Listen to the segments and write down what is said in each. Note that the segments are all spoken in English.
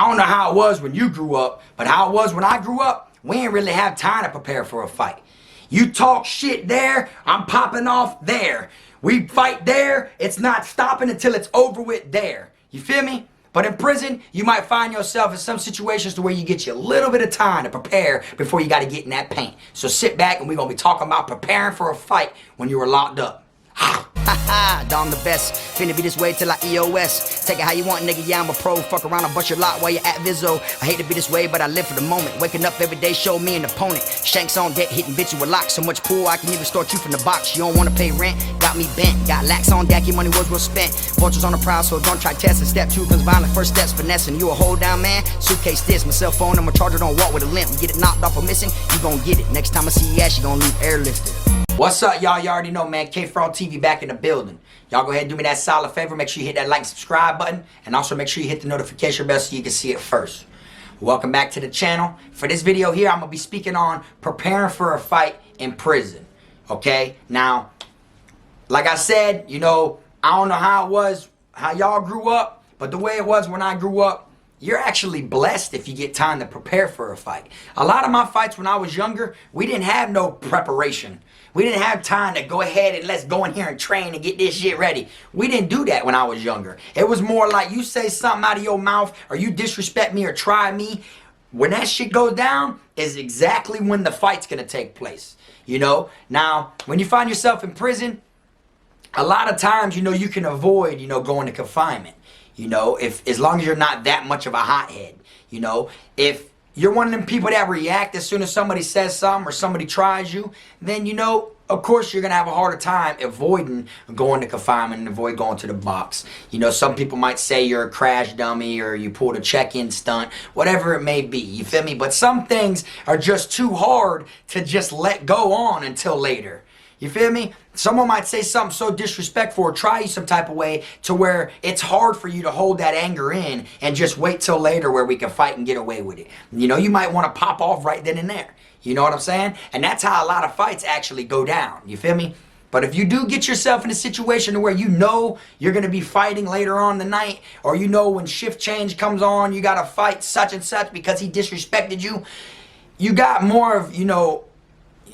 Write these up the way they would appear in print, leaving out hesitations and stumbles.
I don't know how it was when you grew up, but how it was when I grew up, we didn't really have time to prepare for a fight. You talk shit there, I'm popping off there. We fight there, it's not stopping until it's over with there. You feel me? But in prison, you might find yourself in some situations to where you get you a little bit of time to prepare before you got to get in that paint. So sit back and we're going to be talking about preparing for a fight when you were locked up. Haha, Dom the best. Finna be this way till I EOS. Take it how you want, nigga. Yeah, I'm a pro. Fuck around and bust your lot while you're at Vizzo. I hate to be this way, but I live for the moment. Waking up every day, show me an opponent. Shanks on deck, hitting bitch with locks. So much pool, I can even start you from the box. You don't wanna pay rent, got me bent. Got lax on deck, your money was well spent. Vultures on the prowl, so don't try testing. Step 2 comes violent, first steps finessing. You a hold down man, suitcase this. My cell phone and my charger don't walk with a limp. Get it knocked off or missing, you gon' get it. Next time I see your ass, you gon' leave airlifted. What's up, y'all? You already know, man. Kfrogtv back in the building. Y'all go ahead and do me that solid favor. Make sure you hit that like and subscribe button. And also make sure you hit the notification bell so you can see it first. Welcome back to the channel. For this video here, I'm going to be speaking on preparing for a fight in prison. Okay? Now, like I said, you know, I don't know how it was, how y'all grew up. But the way it was when I grew up, you're actually blessed if you get time to prepare for a fight. A lot of my fights when I was younger, we didn't have no preparation. We didn't have time to go ahead and let's go in here and train and get this shit ready. We didn't do that when I was younger. It was more like you say something out of your mouth or you disrespect me or try me. When that shit goes down is exactly when the fight's gonna take place. You know? Now, when you find yourself in prison, a lot of times, you know, you can avoid, you know, going to confinement. You know, if as long as you're not that much of a hothead. You know, if you're one of them people that react as soon as somebody says something or somebody tries you, then, you know, of course you're going to have a harder time avoiding going to confinement and avoid going to the box. You know, some people might say you're a crash dummy or you pulled a check-in stunt, whatever it may be. You feel me? But some things are just too hard to just let go on until later. You feel me? Someone might say something so disrespectful or try you some type of way to where it's hard for you to hold that anger in and just wait till later where we can fight and get away with it. You know, you might want to pop off right then and there. You know what I'm saying? And that's how a lot of fights actually go down. You feel me? But if you do get yourself in a situation where you know you're going to be fighting later on in the night, or you know when shift change comes on, you got to fight such and such because he disrespected you, you got more of, you know,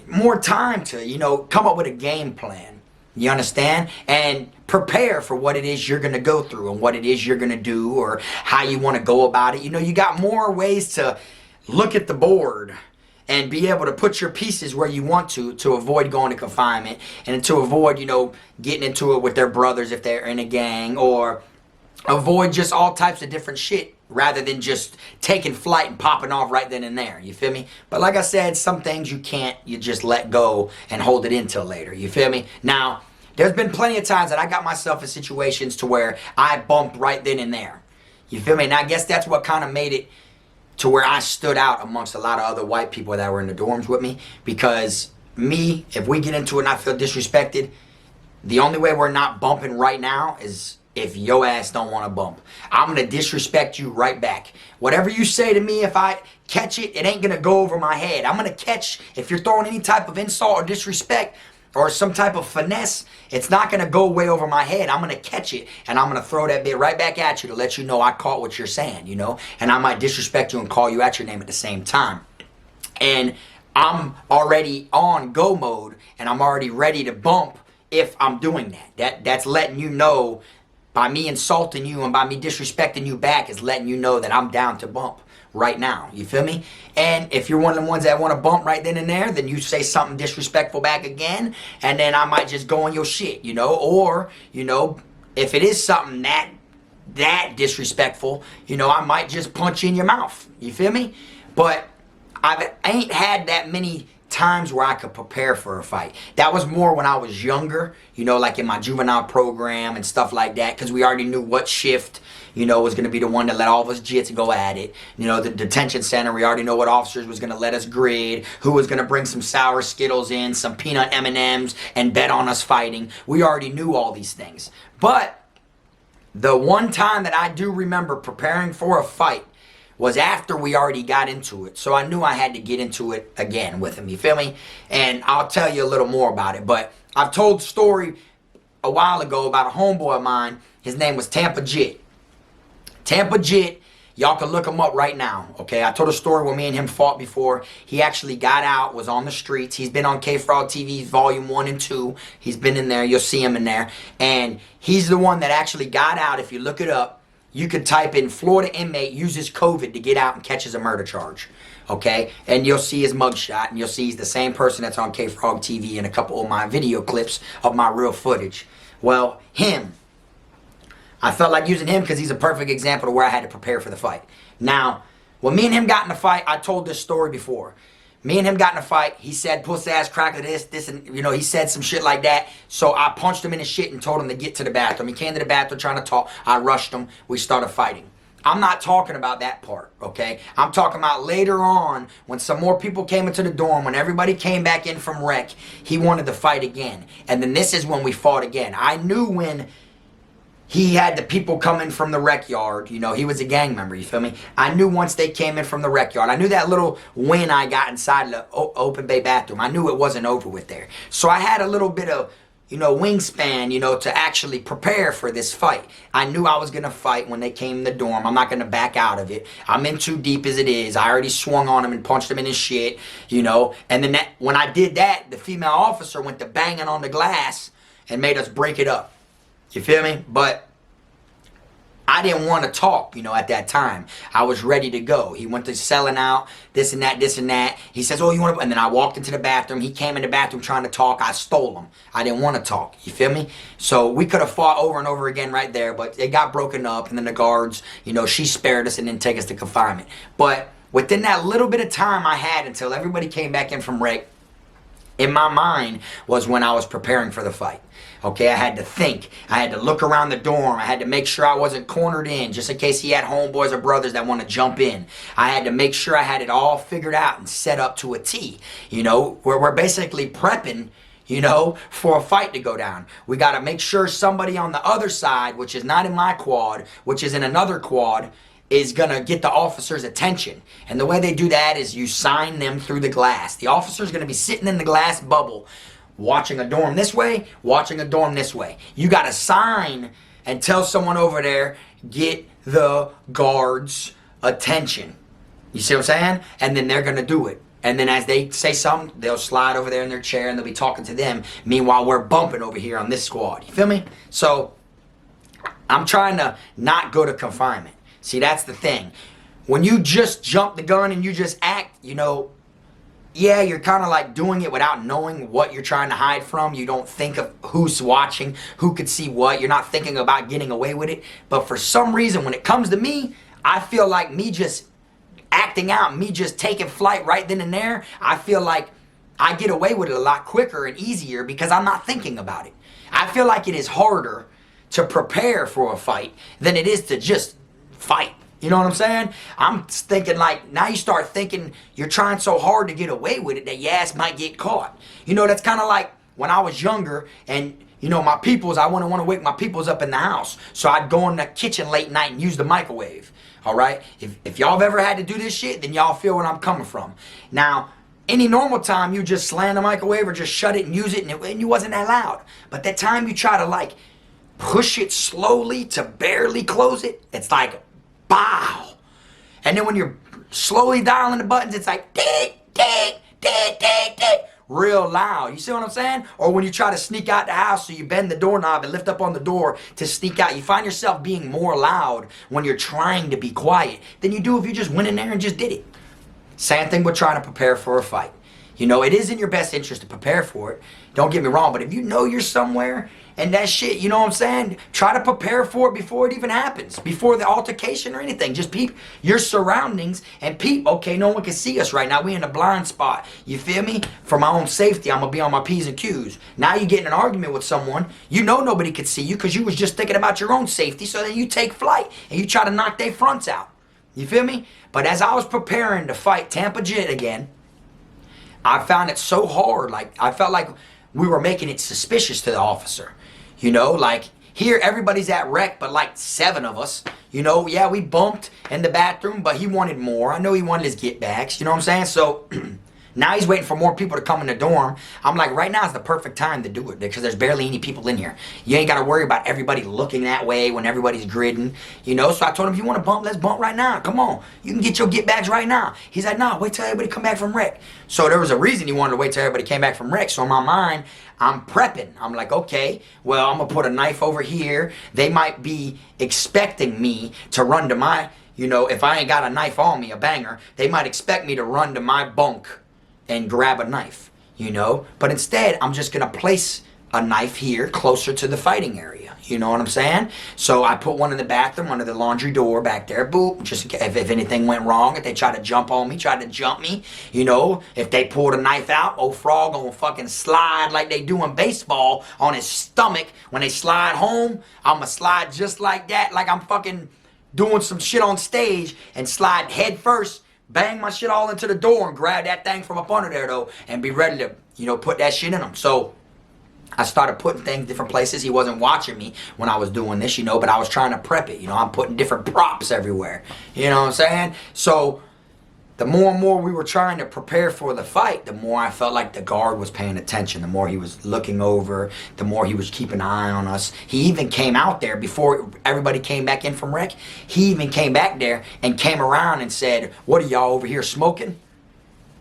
more time to, you know, come up with a game plan. You understand? And prepare for what it is you're going to go through and what it is you're going to do or how you want to go about it. You know, you got more ways to look at the board and be able to put your pieces where you want to avoid going to confinement and to avoid, you know, getting into it with their brothers if they're in a gang, or avoid just all types of different shit rather than just taking flight and popping off right then and there. You feel me? But like I said, some things you can't, you just let go and hold it in till later. You feel me? Now, there's been plenty of times that I got myself in situations to where I bumped right then and there. You feel me? And I guess that's what kind of made it to where I stood out amongst a lot of other white people that were in the dorms with me. Because me, if we get into it and I feel disrespected, the only way we're not bumping right now is if your ass don't want to bump. I'm going to disrespect you right back. Whatever you say to me, if I catch it, it ain't going to go over my head. I'm going to catch, if you're throwing any type of insult or disrespect or some type of finesse, it's not going to go way over my head. I'm going to catch it and I'm going to throw that bit right back at you to let you know I caught what you're saying, you know. And I might disrespect you and call you out your name at the same time. And I'm already on go mode and I'm already ready to bump if I'm doing that. That's letting you know. By me insulting you and by me disrespecting you back is letting you know that I'm down to bump right now. You feel me? And if you're one of the ones that want to bump right then and there, then you say something disrespectful back again, and then I might just go on your shit, you know? Or, you know, if it is something that disrespectful, you know, I might just punch you in your mouth. You feel me? But I ain't had that many times where I could prepare for a fight. That was more when I was younger, you know, like in my juvenile program and stuff like that, because we already knew what shift, you know, was going to be the one that let all of us jits go at it. You know, the detention center, we already know what officers was going to let us grid, who was going to bring some sour Skittles in, some peanut M&Ms, and bet on us fighting. We already knew all these things. But the one time that I do remember preparing for a fight was after we already got into it. So I knew I had to get into it again with him, you feel me? And I'll tell you a little more about it. But I've told the story a while ago about a homeboy of mine. His name was Tampa Jit. Tampa Jit Y'all can look him up right now, okay? I told a story where me and him fought before. He actually got out, was on the streets. He's been on Kfrogtv Volume 1 and 2. He's been in there. You'll see him in there. And he's the one that actually got out. If you look it up, you could type in Florida inmate uses COVID to get out and catches a murder charge, okay? And you'll see his mugshot, and you'll see he's the same person that's on Kfrogtv and a couple of my video clips of my real footage. Well, him. I felt like using him because he's a perfect example of where I had to prepare for the fight. Now, when me and him got in a fight, I told this story before. Me and him got in a fight. He said, pussy ass cracker this, and, you know, he said some shit like that. So I punched him in his shit and told him to get to the bathroom. He came to the bathroom trying to talk. I rushed him. We started fighting. I'm not talking about that part, okay? I'm talking about later on when some more people came into the dorm, when everybody came back in from rec, he wanted to fight again. And then this is when we fought again. I knew when he had the people coming from the rec yard. You know, he was a gang member, you feel me? I knew once they came in from the rec yard, I knew that little win I got inside the open bay bathroom. I knew it wasn't over with there. So I had a little bit of, you know, wingspan, you know, to actually prepare for this fight. I knew I was going to fight when they came in the dorm. I'm not going to back out of it. I'm in too deep as it is. I already swung on him and punched him in his shit, you know. And then when I did that, the female officer went to banging on the glass and made us break it up. You feel me? But I didn't want to talk, you know, at that time. I was ready to go. He went to selling out, this and that, this and that. He says, oh, you want to... And then I walked into the bathroom. He came in the bathroom trying to talk. I stole him. I didn't want to talk. You feel me? So we could have fought over and over again right there, but it got broken up. And then the guards, you know, she spared us and didn't take us to confinement. But within that little bit of time I had until everybody came back in from rec, in my mind was when I was preparing for the fight. Okay, I had to think. I had to look around the dorm. I had to make sure I wasn't cornered in just in case he had homeboys or brothers that want to jump in. I had to make sure I had it all figured out and set up to a T. You know, where we're basically prepping, you know, for a fight to go down. We got to make sure somebody on the other side, which is not in my quad, which is in another quad, is going to get the officer's attention. And the way they do that is you sign them through the glass. The officer's going to be sitting in the glass bubble watching a dorm this way, watching a dorm this way. You got to sign and tell someone over there, get the guards' attention. You see what I'm saying? And then they're going to do it. And then as they say something, they'll slide over there in their chair and they'll be talking to them. Meanwhile, we're bumping over here on this squad. You feel me? So I'm trying to not go to confinement. See, that's the thing. When you just jump the gun and you just act, you know, yeah, you're kind of like doing it without knowing what you're trying to hide from. You don't think of who's watching, who could see what. You're not thinking about getting away with it. But for some reason, when it comes to me, I feel like me just acting out, me just taking flight right then and there, I feel like I get away with it a lot quicker and easier because I'm not thinking about it. I feel like it is harder to prepare for a fight than it is to just fight. You know what I'm saying? I'm thinking like, now you start thinking you're trying so hard to get away with it that your ass might get caught. You know, that's kind of like when I was younger and, you know, my peoples, I wouldn't want to wake my peoples up in the house. So I'd go in the kitchen late night and use the microwave. All right? If y'all have ever had to do this shit, then y'all feel where I'm coming from. Now, any normal time, you just slam the microwave or just shut it and use it and you wasn't that loud. But that time you try to like push it slowly to barely close it, it's like, bow. And then when you're slowly dialing the buttons, it's like, tick, tick, tick, tick, tick, real loud. You see what I'm saying? Or when you try to sneak out the house, so you bend the doorknob and lift up on the door to sneak out, you find yourself being more loud when you're trying to be quiet than you do if you just went in there and just did it. Same thing with trying to prepare for a fight. You know, it is in your best interest to prepare for it. Don't get me wrong, but if you know you're somewhere and that shit, you know what I'm saying? Try to prepare for it before it even happens, before the altercation or anything. Just peep your surroundings and peep, okay, no one can see us right now. We in a blind spot. You feel me? For my own safety, I'm going to be on my P's and Q's. Now you get in an argument with someone, you know nobody could see you because you was just thinking about your own safety, so then you take flight and you try to knock their fronts out. You feel me? But as I was preparing to fight Tampa Jet again, I found it so hard. Like, I felt like we were making it suspicious to the officer. You know, like, here everybody's at rec, but like 7 of us. You know, yeah, we bumped in the bathroom, but he wanted more. I know he wanted his get backs. You know what I'm saying? So, Now he's waiting for more people to come in the dorm. I'm like, right now is the perfect time to do it because there's barely any people in here. You ain't got to worry about everybody looking that way when everybody's gridding, you know? So I told him, if you want to bump, let's bump right now. Come on. You can get your get bags right now. He's like, nah, wait till everybody come back from rec. So there was a reason he wanted to wait till everybody came back from rec. So in my mind, I'm prepping. I'm like, okay, well, I'm going to put a knife over here. They might be expecting me to run to my, you know, if I ain't got a knife on me, a banger, they might expect me to run to my bunk and grab a knife, you know? But instead, I'm just gonna place a knife here closer to the fighting area. You know what I'm saying? So I put one in the bathroom under the laundry door back there, boop, just in case, if anything went wrong, if they tried to jump on me, tried to jump me, you know, if they pulled a knife out, old Frog gonna fucking slide like they do in baseball on his stomach. When they slide home, I'ma slide just like that, like I'm fucking doing some shit on stage and slide head first, bang my shit all into the door and grab that thing from up under there though and be ready to, you know, put that shit in them. So I started putting things different places. He wasn't watching me when I was doing this, you know, but I was trying to prep it. You know, I'm putting different props everywhere. You know what I'm saying? So the more and more we were trying to prepare for the fight, the more I felt like the guard was paying attention, the more he was looking over, the more he was keeping an eye on us. He even came out there before everybody came back in from rec. He even came back there and came around and said, what are y'all over here smoking?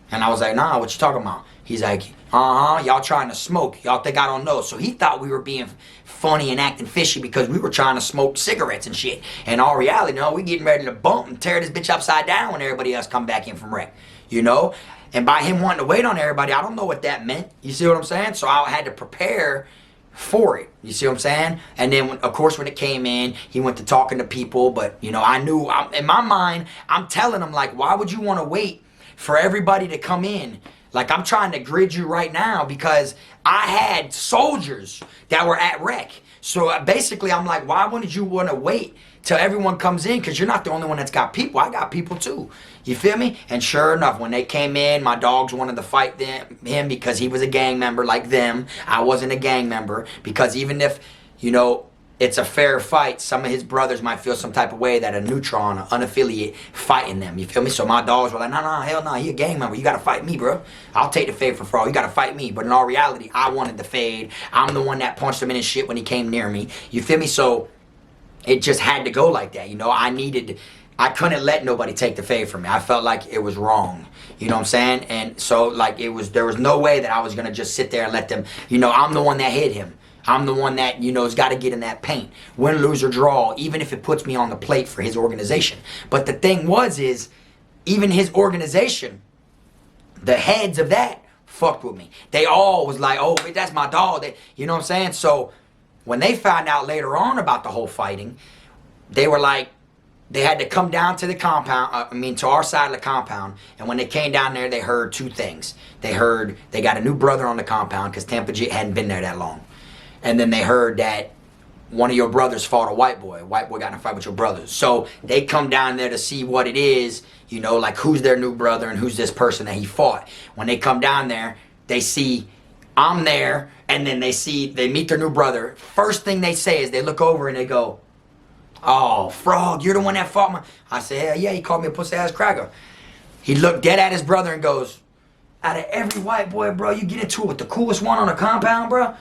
And I was like, nah, what you talking about? He's like, y'all trying to smoke. Y'all think I don't know. So he thought we were being funny and acting fishy because we were trying to smoke cigarettes and shit. And all reality, no, we getting ready to bump and tear this bitch upside down when everybody else come back in from rec. You know? And by him wanting to wait on everybody, I don't know what that meant. You see what I'm saying? So I had to prepare for it. You see what I'm saying? And then, of course, when it came in, he went to talking to people. But, you know, I knew, in my mind, I'm telling him, like, why would you want to wait for everybody to come in? Like, I'm trying to grid you right now because I had soldiers that were at rec. So basically, I'm like, why wouldn't you want to wait till everyone comes in? Because you're not the only one that's got people. I got people too. You feel me? And sure enough, when they came in, my dogs wanted to fight him because he was a gang member like them. I wasn't a gang member because even if, you know, it's a fair fight, some of his brothers might feel some type of way that a neutron, an unaffiliate, fighting them. You feel me? So my dogs were like, nah, hell no, he a gang member. You got to fight me, bro. I'll take the fade for Frog. You got to fight me. But in all reality, I wanted the fade. I'm the one that punched him in his shit when he came near me. You feel me? So it just had to go like that. You know, I couldn't let nobody take the fade from me. I felt like it was wrong. You know what I'm saying? And so, like, there was no way that I was going to just sit there and let them, you know, I'm the one that hit him. I'm the one that, you know, has got to get in that paint. Win, lose, or draw, even if it puts me on the plate for his organization. But the thing is, even his organization, the heads of that fucked with me. They all was like, oh, wait, that's my dog. You know what I'm saying? So when they found out later on about the whole fighting, they were like, they had to come down to the compound, to our side of the compound. And when they came down there, they heard two things. They heard they got a new brother on the compound because Tampa J hadn't been there that long. And then they heard that one of your brothers fought a white boy. A white boy got in a fight with your brothers. So they come down there to see what it is, you know, like who's their new brother and who's this person that he fought. When they come down there, they see I'm there, and then they meet their new brother. First thing they say is they look over and they go, oh, Frog, you're the one that fought me. I said, hell yeah, he called me a pussy ass cracker. He looked dead at his brother and goes, out of every white boy, bro, you get into it with the coolest one on the compound, bro?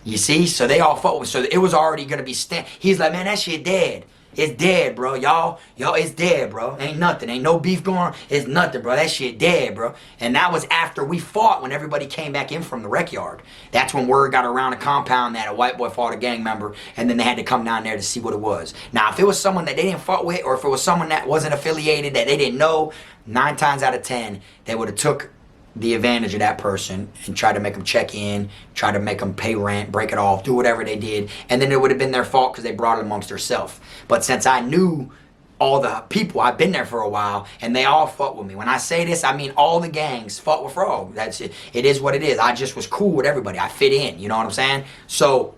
You see? So they all fought with, so it was already going to be he's like, man, that shit dead. It's dead, bro. Y'all, it's dead, bro. Ain't nothing. Ain't no beef going on. It's nothing, bro. That shit dead, bro. And that was after we fought when everybody came back in from the rec yard. That's when word got around the compound that a white boy fought a gang member, and then they had to come down there to see what it was. Now, if it was someone that they didn't fight with, or if it was someone that wasn't affiliated, that they didn't know, 9 times out of 10, they would have took the advantage of that person and try to make them check in, try to make them pay rent, break it off, do whatever they did, and then it would have been their fault because they brought it amongst themselves. But since I knew all the people, I've been there for a while, and they all fought with me. When I say this, I mean all the gangs fought with Frog. That's it. It is what it is. I just was cool with everybody. I fit in, you know what I'm saying? So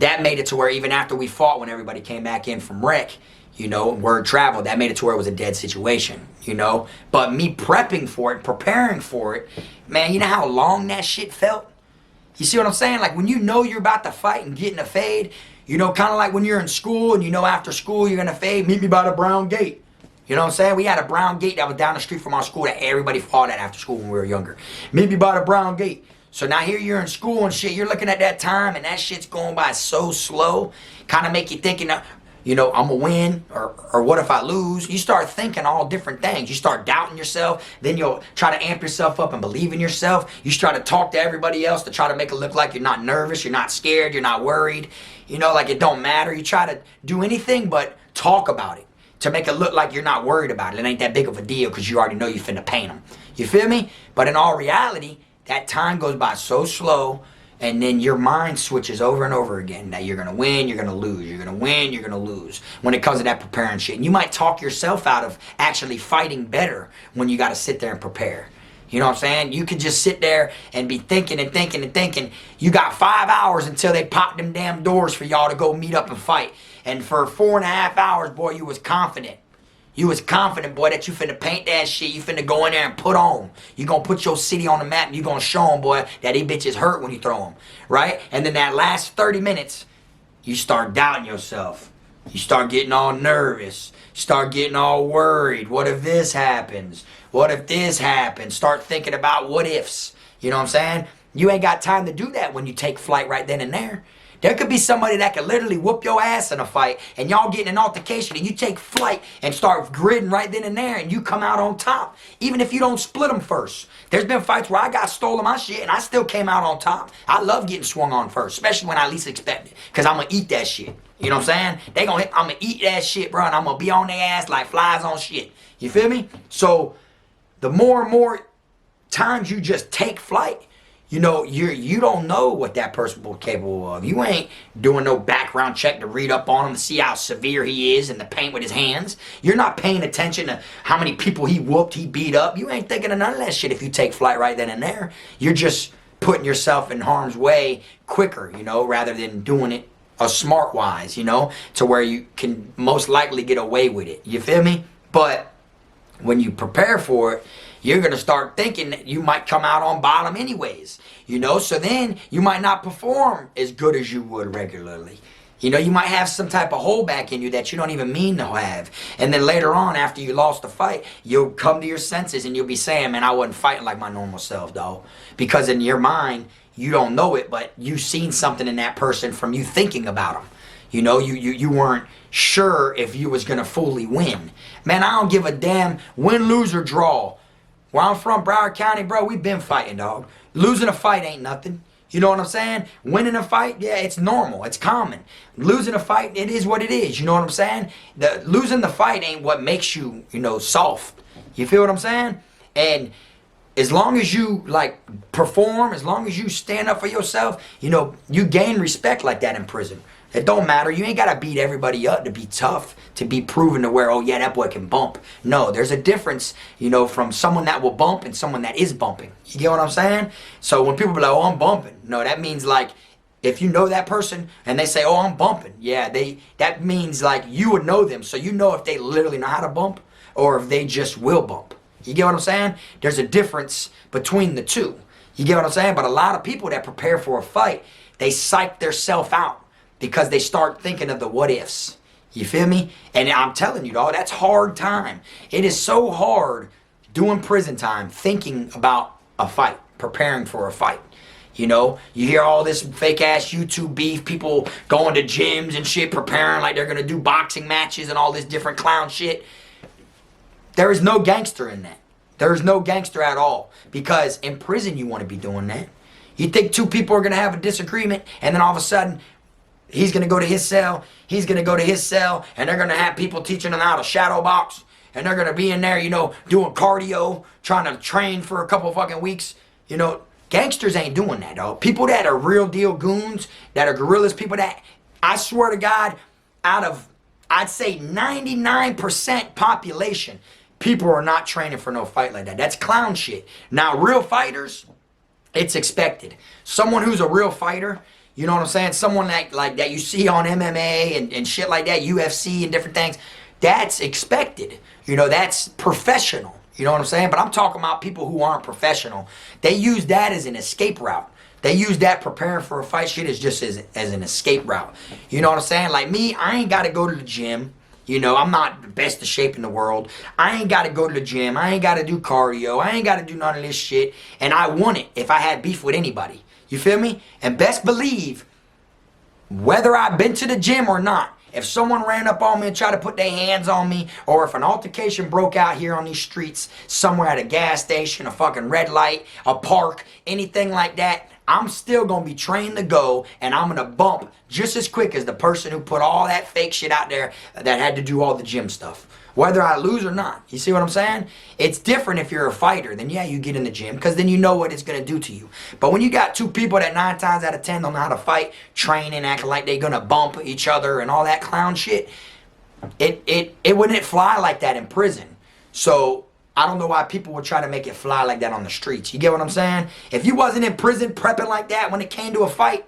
that made it to where even after we fought, when everybody came back in from rec, you know, word traveled, that made it to where it was a dead situation, you know? But me prepping for it, preparing for it, man, you know how long that shit felt? You see what I'm saying? Like when you know you're about to fight and get in a fade, you know, kind of like when you're in school and you know after school you're going to fade, meet me by the brown gate. You know what I'm saying? We had a brown gate that was down the street from our school that everybody fought at after school when we were younger. Maybe by the brown gate. So now here you're in school and shit, you're looking at that time and that shit's going by so slow. Kind of make you thinking, you know, I'm going to win or what if I lose? You start thinking all different things. You start doubting yourself. Then you'll try to amp yourself up and believe in yourself. You try to talk to everybody else to try to make it look like you're not nervous, you're not scared, you're not worried. You know, like it don't matter. You try to do anything but talk about it to make it look like you're not worried about it. It ain't that big of a deal because you already know you finna paint them. You feel me? But in all reality, that time goes by so slow, and then your mind switches over and over again that you're going to win, you're going to lose, you're going to win, you're going to lose when it comes to that preparing shit. And you might talk yourself out of actually fighting better when you got to sit there and prepare. You know what I'm saying? You could just sit there and be thinking and thinking and thinking. You got 5 hours until they pop them damn doors for y'all to go meet up and fight. And for 4.5 hours, boy, you was confident. You was confident, boy, that you finna paint that shit. You finna go in there and put on. You gonna put your city on the map and you gonna show them, boy, that these bitches hurt when you throw them, right? And then that last 30 minutes, you start doubting yourself. You start getting all nervous. You start getting all worried. What if this happens? What if this happens? Start thinking about what ifs. You know what I'm saying? You ain't got time to do that when you take flight right then and there. There could be somebody that could literally whoop your ass in a fight and y'all get in an altercation and you take flight and start gritting right then and there and you come out on top. Even if you don't split them first. There's been fights where I got stolen my shit and I still came out on top. I love getting swung on first, especially when I least expect it. Because I'm going to eat that shit. You know what I'm saying? I'm going to eat that shit, bro, and I'm going to be on their ass like flies on shit. You feel me? So the more and more times you just take flight, you know, you don't know what that person was capable of. You ain't doing no background check to read up on him to see how severe he is and to paint with his hands. You're not paying attention to how many people he whooped, he beat up. You ain't thinking of none of that shit if you take flight right then and there. You're just putting yourself in harm's way quicker, you know, rather than doing it smart wise, you know, to where you can most likely get away with it. You feel me? But when you prepare for it, you're going to start thinking that you might come out on bottom anyways, you know, so then you might not perform as good as you would regularly. You know, you might have some type of holdback in you that you don't even mean to have. And then later on, after you lost the fight, you'll come to your senses and you'll be saying, man, I wasn't fighting like my normal self, dog. Because in your mind, you don't know it, but you've seen something in that person from you thinking about them. You know, you weren't sure if you was going to fully win. Man, I don't give a damn win, lose, or draw. Where I'm from, Broward County, bro, we've been fighting, dog. Losing a fight ain't nothing. You know what I'm saying? Winning a fight, yeah, it's normal. It's common. Losing a fight, it is what it is. You know what I'm saying? Losing the fight ain't what makes you, you know, soft. You feel what I'm saying? And as long as you, like, perform, as long as you stand up for yourself, you know, you gain respect like that in prison. It don't matter. You ain't got to beat everybody up to be tough, to be proven to where, oh, yeah, that boy can bump. No, there's a difference, you know, from someone that will bump and someone that is bumping. You get what I'm saying? So when people be like, oh, I'm bumping. No, that means, like, if you know that person and they say, oh, I'm bumping. Yeah, that means, like, you would know them. So you know if they literally know how to bump or if they just will bump. You get what I'm saying? There's a difference between the two. You get what I'm saying? But a lot of people that prepare for a fight, they psych themselves out. Because they start thinking of the what ifs. You feel me? And I'm telling you, dog, that's hard time. It is so hard doing prison time, thinking about a fight, preparing for a fight. You know, you hear all this fake ass YouTube beef, people going to gyms and shit, preparing like they're going to do boxing matches and all this different clown shit. There is no gangster in that. There is no gangster at all. Because in prison, you want to be doing that. You think two people are going to have a disagreement and then all of a sudden, he's going to go to his cell, he's going to go to his cell, and they're going to have people teaching them how to shadow box, and they're going to be in there, you know, doing cardio, trying to train for a couple fucking weeks. You know, gangsters ain't doing that, dog. People that are real deal goons, that are guerrillas, people that, I swear to God, out of, I'd say 99% population, people are not training for no fight like that. That's clown shit. Now, real fighters, it's expected. Someone who's a real fighter, you know what I'm saying? Someone like that you see on MMA and shit like that, UFC and different things, that's expected. You know, that's professional. You know what I'm saying? But I'm talking about people who aren't professional. They use that as an escape route. They use that preparing for a fight shit as just as an escape route. You know what I'm saying? Like me, I ain't got to go to the gym. You know, I'm not the best of shape in the world. I ain't got to go to the gym. I ain't got to do cardio. I ain't got to do none of this shit. And I want it if I had beef with anybody. You feel me? And best believe, whether I've been to the gym or not, if someone ran up on me and tried to put their hands on me, or if an altercation broke out here on these streets, somewhere at a gas station, a fucking red light, a park, anything like that, I'm still going to be trained to go, and I'm going to bump just as quick as the person who put all that fake shit out there that had to do all the gym stuff. Whether I lose or not. You see what I'm saying? It's different if you're a fighter. Then yeah, you get in the gym because then you know what it's going to do to you. But when you got two people that 9 times out of 10 don't know how to fight, training, acting like they're going to bump each other and all that clown shit, it wouldn't fly like that in prison. So I don't know why people would try to make it fly like that on the streets. You get what I'm saying? If you wasn't in prison prepping like that when it came to a fight,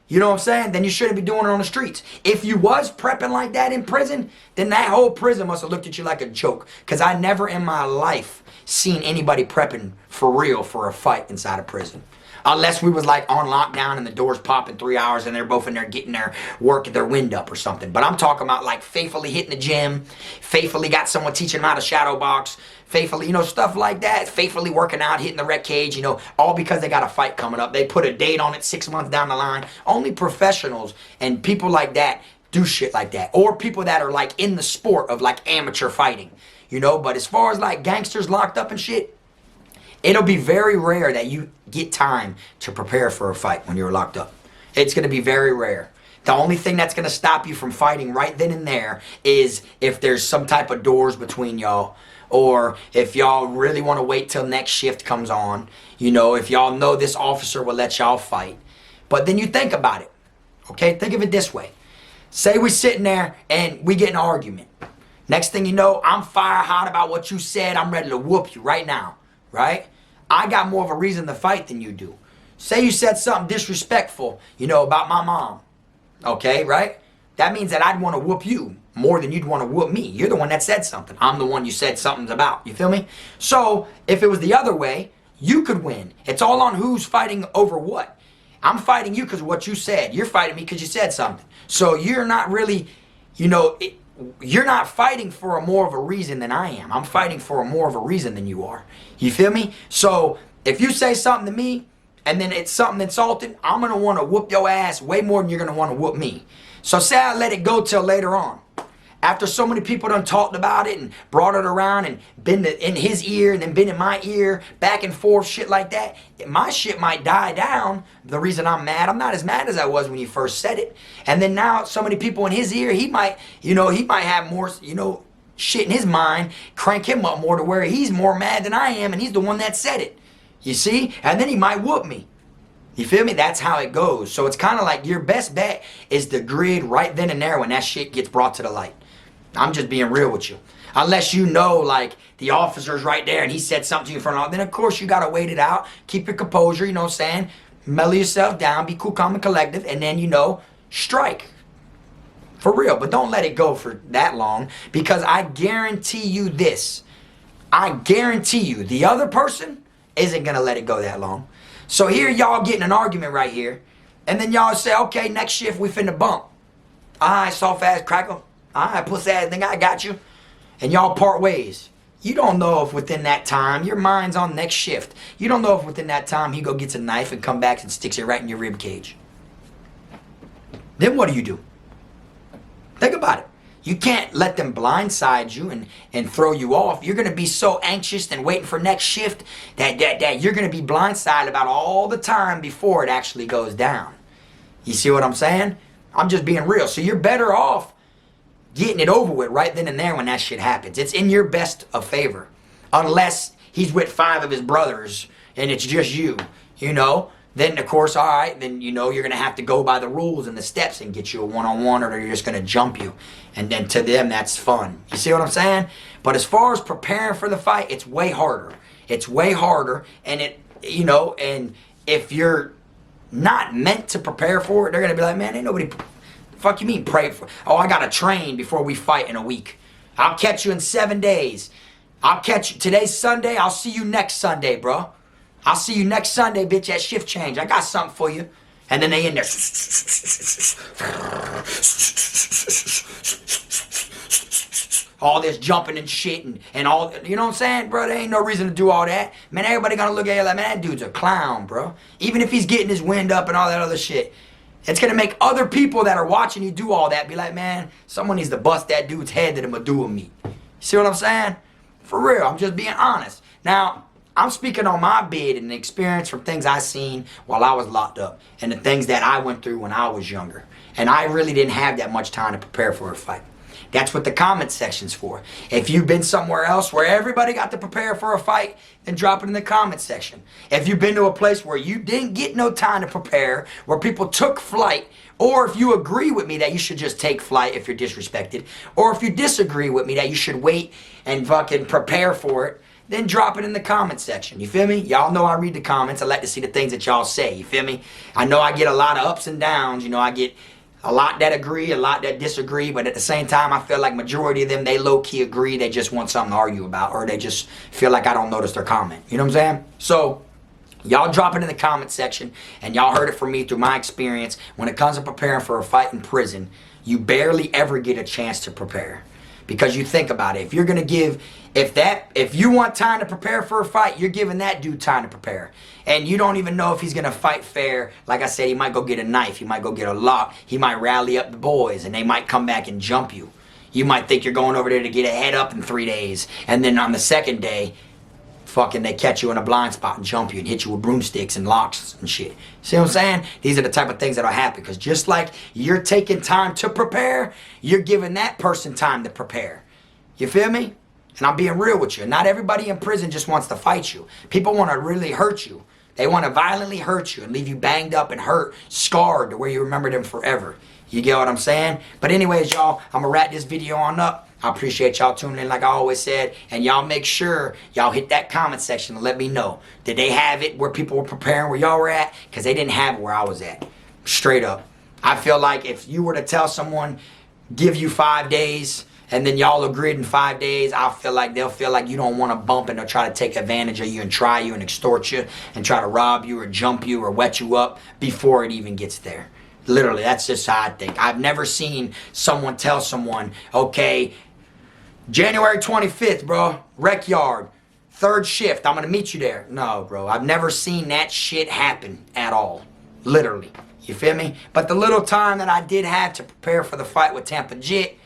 you know what I'm saying? Then you shouldn't be doing it on the streets. If you was prepping like that in prison, then that whole prison must have looked at you like a joke. Because I never in my life seen anybody prepping for real for a fight inside of prison. Unless we was like on lockdown and the doors popping 3 hours and they're both in there getting their work, their wind up or something. But I'm talking about like faithfully hitting the gym, faithfully got someone teaching them how to shadow box, faithfully, you know, stuff like that, faithfully working out, hitting the rec cage, you know, all because they got a fight coming up. They put a date on it 6 months down the line. Only professionals and people like that do shit like that. Or people that are like in the sport of like amateur fighting, you know. But as far as like gangsters locked up and shit, it'll be very rare that you get time to prepare for a fight when you're locked up. It's going to be very rare. The only thing that's going to stop you from fighting right then and there is if there's some type of doors between y'all, or if y'all really want to wait till next shift comes on, you know, if y'all know this officer will let y'all fight. But then you think about it, okay? Think of it this way. Say we're sitting there and we get in an argument. Next thing you know, I'm fire hot about what you said. I'm ready to whoop you right now, right? I got more of a reason to fight than you do. Say you said something disrespectful, you know, about my mom. Okay, right? That means that I'd want to whoop you more than you'd want to whoop me. You're the one that said something. I'm the one you said something's about. You feel me? So, if it was the other way, you could win. It's all on who's fighting over what. I'm fighting you because of what you said. You're fighting me because you said something. So, you're not really, you know, you're not fighting for a more of a reason than I am. I'm fighting for a more of a reason than you are. You feel me? So, if you say something to me, and then it's something insulting, I'm going to want to whoop your ass way more than you're going to want to whoop me. So say I let it go till later on. After so many people done talked about it and brought it around and been in his ear and then been in my ear, back and forth, shit like that, my shit might die down. The reason I'm mad, I'm not as mad as I was when you first said it. And then now so many people in his ear, he might have more, you know, shit in his mind, crank him up more to where he's more mad than I am and he's the one that said it. You see? And then he might whoop me. You feel me? That's how it goes. So it's kind of like your best bet is the grid right then and there when that shit gets brought to the light. I'm just being real with you. Unless you know, like, the officer's right there and he said something to you in front of, then of course you got to wait it out. Keep your composure, you know what I'm saying? Mellow yourself down, be cool, calm, and collective, and then, you know, strike. For real. But don't let it go for that long, because I guarantee you this. I guarantee you the other person isn't going to let it go that long. So here y'all getting an argument right here, and then y'all say, okay, next shift we finna bump. Alright, soft ass crackle. Alright, pussy ass nigga, I got you. And y'all part ways. You don't know if within that time, your mind's on next shift. You don't know if within that time he go gets a knife and come back and sticks it right in your rib cage. Then what do? Think about it. You can't let them blindside you and throw you off. You're going to be so anxious and waiting for next shift that you're going to be blindsided about all the time before it actually goes down. You see what I'm saying? I'm just being real. So you're better off getting it over with right then and there when that shit happens. It's in your best of favor. Unless he's with 5 of his brothers and it's just you, you know. Then, of course, all right, then, you know, you're going to have to go by the rules and the steps and get you a one-on-one, or they're just going to jump you. And then to them, that's fun. You see what I'm saying? But as far as preparing for the fight, it's way harder. It's way harder. And it, you know, and if you're not meant to prepare for it, they're going to be like, man, ain't nobody, the fuck you mean pray for? Oh, I got to train before we fight in a week. I'll catch you in 7 days. I'll catch you. Today's Sunday. I'll see you next Sunday, bro. I'll see you next Sunday, bitch, at shift change. I got something for you. And then they in there. all this jumping and shit and all, you know what I'm saying, bro? There ain't no reason to do all that. Man, everybody gonna look at you like, man, that dude's a clown, bro. Even if he's getting his wind up and all that other shit. It's gonna make other people that are watching you do all that be like, man, someone needs to bust that dude's head that I'm gonna do with me. You see what I'm saying? For real, I'm just being honest. Now, I'm speaking on my bid and experience from things I seen while I was locked up and the things that I went through when I was younger. And I really didn't have that much time to prepare for a fight. That's what the comment section's for. If you've been somewhere else where everybody got to prepare for a fight, then drop it in the comment section. If you've been to a place where you didn't get no time to prepare, where people took flight, or if you agree with me that you should just take flight if you're disrespected, or if you disagree with me that you should wait and fucking prepare for it, then drop it in the comment section. You feel me? Y'all know I read the comments. I like to see the things that y'all say. You feel me? I know I get a lot of ups and downs. You know, I get a lot that agree, a lot that disagree, but at the same time, I feel like majority of them, they low-key agree. They just want something to argue about, or they just feel like I don't notice their comment. You know what I'm saying? So, y'all drop it in the comment section, and y'all heard it from me through my experience. When it comes to preparing for a fight in prison, you barely ever get a chance to prepare. Because you think about it, if you're gonna give, if you want time to prepare for a fight, you're giving that dude time to prepare. And you don't even know if he's gonna fight fair. Like I said, he might go get a knife, he might go get a lock, he might rally up the boys and they might come back and jump you. You might think you're going over there to get a head up in 3 days, and then on the second day, fucking they catch you in a blind spot and jump you and hit you with broomsticks and locks and shit. See what I'm saying? These are the type of things that'll happen, because just like you're taking time to prepare, you're giving that person time to prepare. You feel me? And I'm being real with you. Not everybody in prison just wants to fight you. People want to really hurt you. They want to violently hurt you and leave you banged up and hurt, scarred to where you remember them forever. You get what I'm saying? But anyways, y'all, I'm going to wrap this video on up. I appreciate y'all tuning in like I always said. And y'all make sure y'all hit that comment section and let me know. Did they have it where people were preparing where y'all were at? Because they didn't have it where I was at. Straight up. I feel like if you were to tell someone, give you 5 days, and then y'all agreed in 5 days, I feel like they'll feel like you don't want to bump and they'll try to take advantage of you and try you and extort you and try to rob you or jump you or wet you up before it even gets there. Literally, that's just how I think. I've never seen someone tell someone, okay, January 25th, bro, rec yard, 3rd shift, I'm going to meet you there. No, bro, I've never seen that shit happen at all. Literally. You feel me? But the little time that I did have to prepare for the fight with Tampa Jit,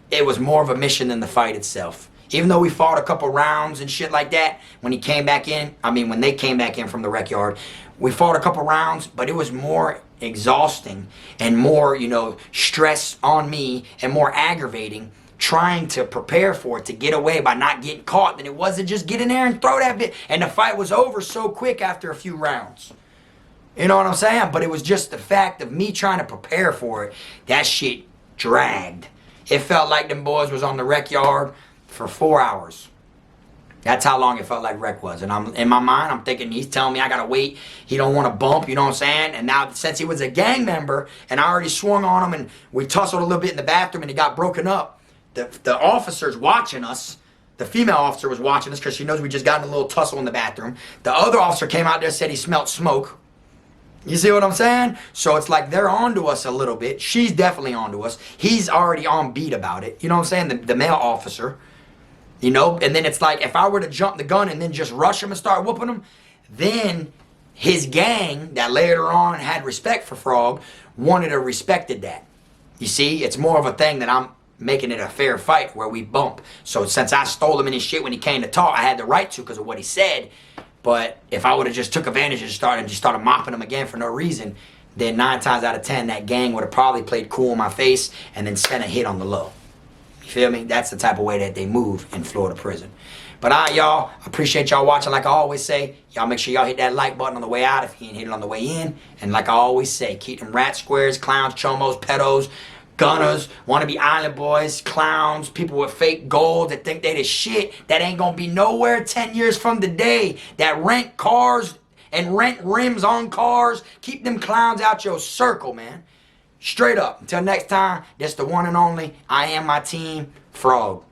it was more of a mission than the fight itself. Even though we fought a couple rounds and shit like that, when he came back in, when they came back in from the rec yard, we fought a couple rounds, but it was more exhausting and more, you know, stress on me and more aggravating trying to prepare for it, to get away by not getting caught, than it was to just get in there and throw that bit. And the fight was over so quick after a few rounds. You know what I'm saying? But it was just the fact of me trying to prepare for it. That shit dragged. It felt like them boys was on the rec yard for 4 hours. That's how long it felt like rec was. And I'm in my mind, I'm thinking he's telling me I gotta wait. He don't want to bump, you know what I'm saying? And now since he was a gang member and I already swung on him and we tussled a little bit in the bathroom and he got broken up, the officer's watching us. The female officer was watching us because she knows we just got in a little tussle in the bathroom. The other officer came out there and said he smelled smoke. You see what I'm saying? So it's like they're on to us a little bit. She's definitely on to us. He's already on beat about it. You know what I'm saying? The male officer. You know? And then it's like if I were to jump the gun and then just rush him and start whooping him, then his gang that later on had respect for Frog wanted to respected that. You see? It's more of a thing that I'm making it a fair fight where we bump. So since I stole him in his shit when he came to talk, I had the right to because of what he said. But if I would have just took advantage and started mopping him again for no reason, then 9 times out of 10, that gang would have probably played cool in my face and then sent a hit on the low. You feel me? That's the type of way that they move in Florida prison. But all right, y'all, I appreciate y'all watching. Like I always say, y'all make sure y'all hit that like button on the way out if you ain't hit it on the way in. And like I always say, keep them rat squares, clowns, chomos, pedos, gunners, wannabe island boys, clowns, people with fake gold that think they the shit, that ain't gonna be nowhere 10 years from today, that rent cars and rent rims on cars. Keep them clowns out your circle, man. Straight up. Until next time, that's the one and only. I am my team, Frog.